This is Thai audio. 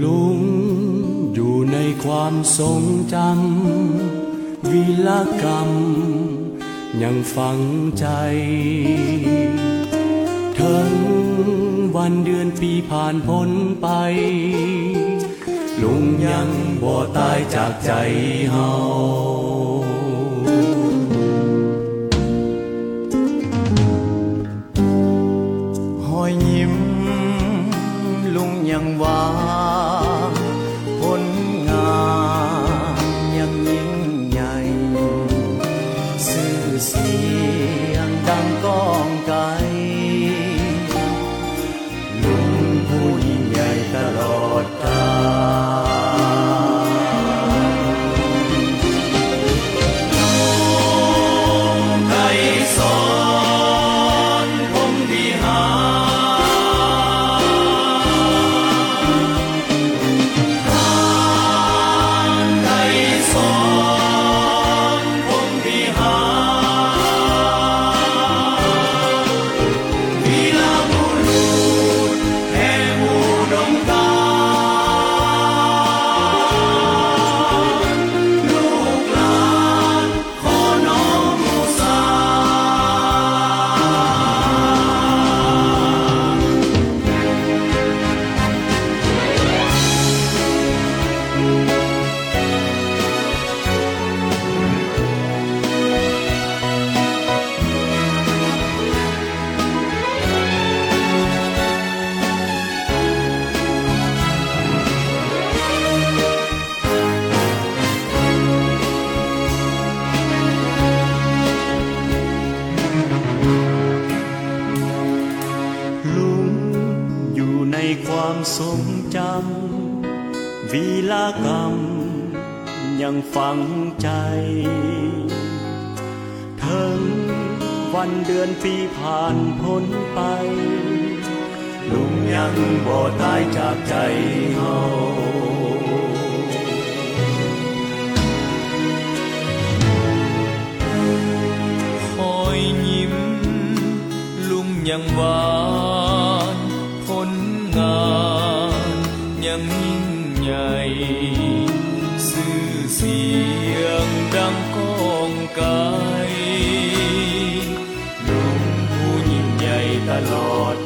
ลุงอยู่ในความทรงจำวีรกรรมยังฝังใจถึงวันเดือนปีผ่านพ้นไปลุงยังบ่ตายจากใจเฮาหอยยิ้มลุงยังว่าผลงานยังยิ่งใหญ่ชื่อเสียงดังก้องไกลลุงผู้ยิ่งใหญ่ตลอดกาลไกรสอนพงษ์วิหารไกรสอนพงษ์วิหารวีรบุรุษแห่งอุดมการณ์ลูกหลานขอน้อมอุสาลุงอยู่ในความทรงจำวีรกรรมยังฝังใจถึงวันเดือนปีผ่านพ้นไปลุงยังบ่ตายจากใจเฮาคอยยิ้มลุงยังหวานผลงานยังยิ่งใหญ่ชื่อเสียงดังก้องไกลลุงผู้ยิ่งใหญ่ตลอด